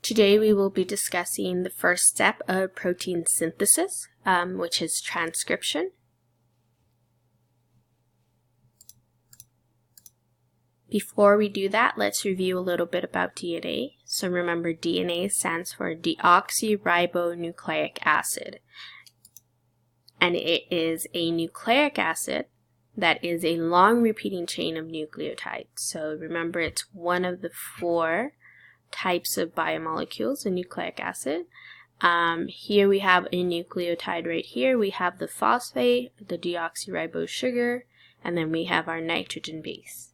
Today we will be discussing the first step of protein synthesis, which is transcription. Before we do that, let's review a little bit about DNA. So remember, DNA stands for deoxyribonucleic acid. And it is a nucleic acid that is a long repeating chain of nucleotides. So remember, it's one of the four types of biomolecules, a nucleic acid. Here we have a nucleotide right here. We have the phosphate, the deoxyribose sugar, and then we have our nitrogen base.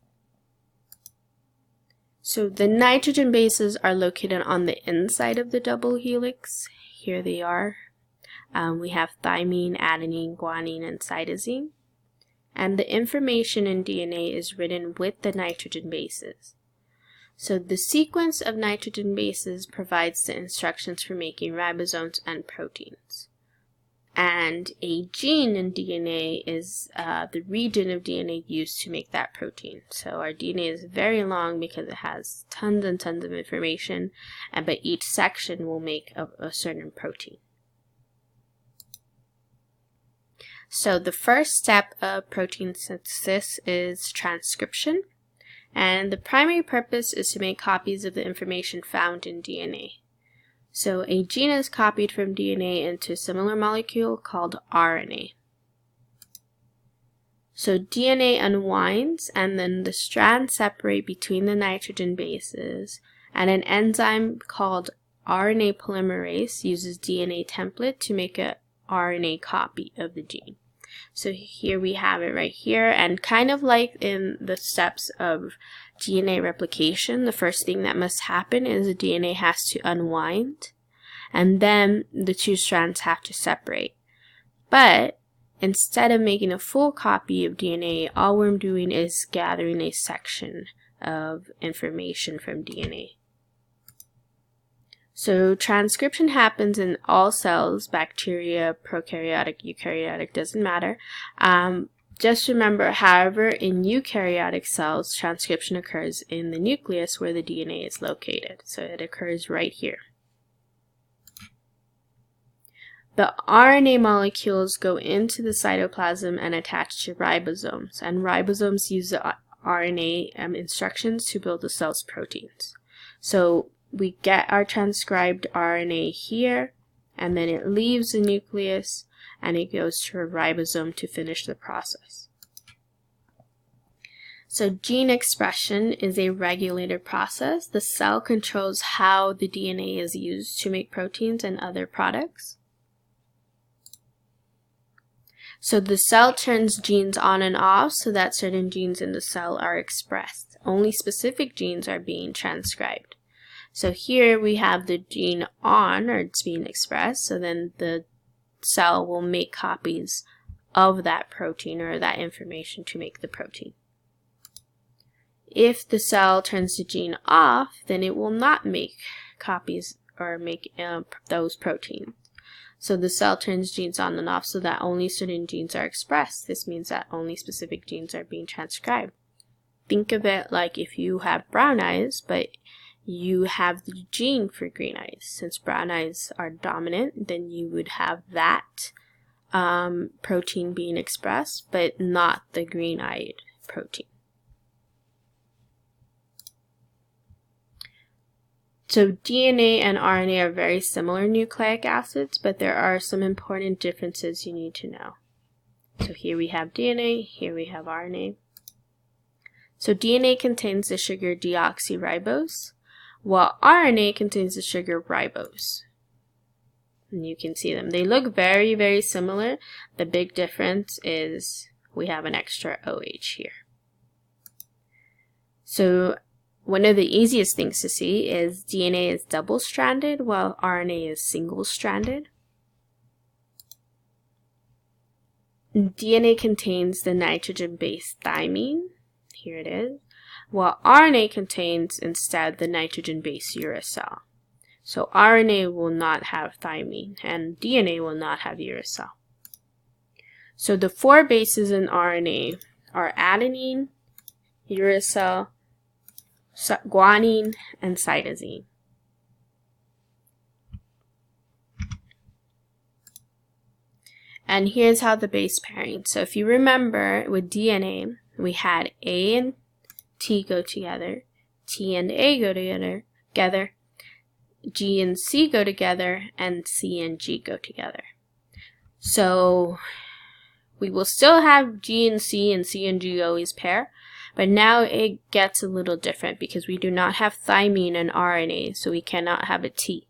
So the nitrogen bases are located on the inside of the double helix. Here they are. We have thymine, adenine, guanine, and cytosine. And the information in DNA is written with the nitrogen bases. So the sequence of nitrogen bases provides the instructions for making ribosomes and proteins. And a gene in DNA is the region of DNA used to make that protein. So our DNA is very long because it has tons and tons of information, but each section will make a certain protein. So the first step of protein synthesis is transcription. And the primary purpose is to make copies of the information found in DNA. So a gene is copied from DNA into a similar molecule called RNA. So DNA unwinds and then the strands separate between the nitrogen bases, and an enzyme called RNA polymerase uses DNA template to make a RNA copy of the gene. So here we have it right here, and kind of like in the steps of DNA replication, the first thing that must happen is the DNA has to unwind, and then the two strands have to separate. But instead of making a full copy of DNA, all we're doing is gathering a section of information from DNA. So transcription happens in all cells, bacteria, prokaryotic, eukaryotic, doesn't matter. Just remember, however, in eukaryotic cells, transcription occurs in the nucleus where the DNA is located. So it occurs right here. The RNA molecules go into the cytoplasm and attach to ribosomes. And ribosomes use the RNA instructions to build the cell's proteins. So we get our transcribed RNA here, and then it leaves the nucleus and it goes to a ribosome to finish the process. So gene expression is a regulated process. The cell controls how the DNA is used to make proteins and other products. So the cell turns genes on and off so that certain genes in the cell are expressed. Only specific genes are being transcribed. So here we have the gene on, or it's being expressed, so then the cell will make copies of that protein or that information to make the protein. If the cell turns the gene off, then it will not make copies or make those proteins. So the cell turns genes on and off so that only certain genes are expressed. This means that only specific genes are being transcribed. Think of it like if you have brown eyes, but you have the gene for green eyes. Since brown eyes are dominant, then you would have that protein being expressed, but not the green-eyed protein. So DNA and RNA are very similar nucleic acids, but there are some important differences you need to know. So here we have DNA, here we have RNA. So DNA contains the sugar deoxyribose, while RNA contains the sugar ribose. And you can see them. They look very, very similar. The big difference is we have an extra OH here. So one of the easiest things to see is DNA is double-stranded while RNA is single-stranded. DNA contains the nitrogen base thymine. Here it is. While RNA contains instead the nitrogen base uracil. So RNA will not have thymine and DNA will not have uracil. So the four bases in RNA are adenine, uracil, guanine, and cytosine. And here's how the base pairing. So if you remember with DNA, we had A and T go together, T and A go together, G and C go together, and C and G go together. So we will still have G and C and G always pair, but now it gets a little different because we do not have thymine and RNA, so we cannot have a T.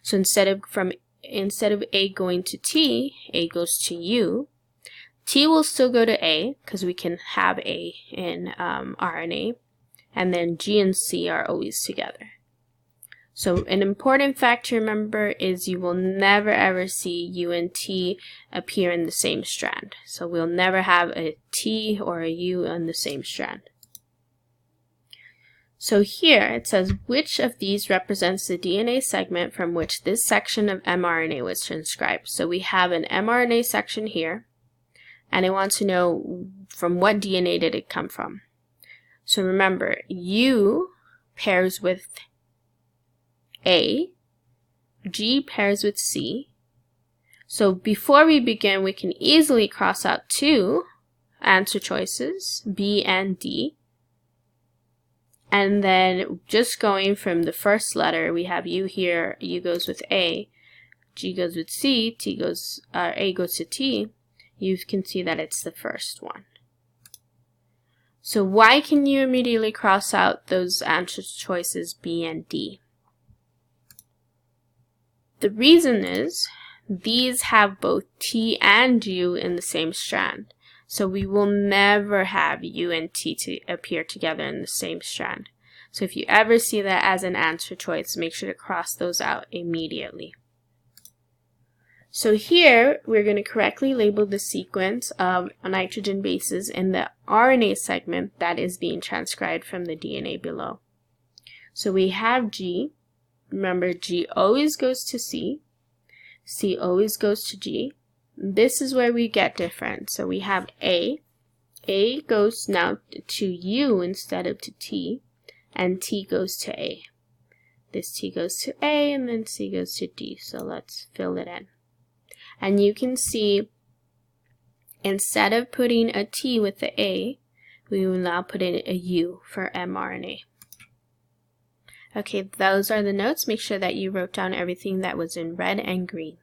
So instead of A going to T, A goes to U. T will still go to A because we can have A in RNA, and then G and C are always together. So an important fact to remember is you will never ever see U and T appear in the same strand. So we'll never have a T or a U on the same strand. So here it says which of these represents the DNA segment from which this section of mRNA was transcribed. So we have an mRNA section here, and it wants to know from what DNA did it come from. So remember, U pairs with A, G pairs with C. So before we begin, we can easily cross out two answer choices, B and D. And then just going from the first letter, we have U here, U goes with A, G goes with C, A goes to T. You can see that it's the first one. So why can you immediately cross out those answer choices B and D? The reason is these have both T and U in the same strand. So we will never have U and T to appear together in the same strand. So if you ever see that as an answer choice, make sure to cross those out immediately. So here, we're going to correctly label the sequence of nitrogen bases in the RNA segment that is being transcribed from the DNA below. So we have G. Remember, G always goes to C. C always goes to G. This is where we get different. So we have A. A goes now to U instead of to T. And T goes to A. This T goes to A, and then C goes to D. So let's fill it in. And you can see, instead of putting a T with the A, we will now put in a U for mRNA. Okay, those are the notes. Make sure that you wrote down everything that was in red and green.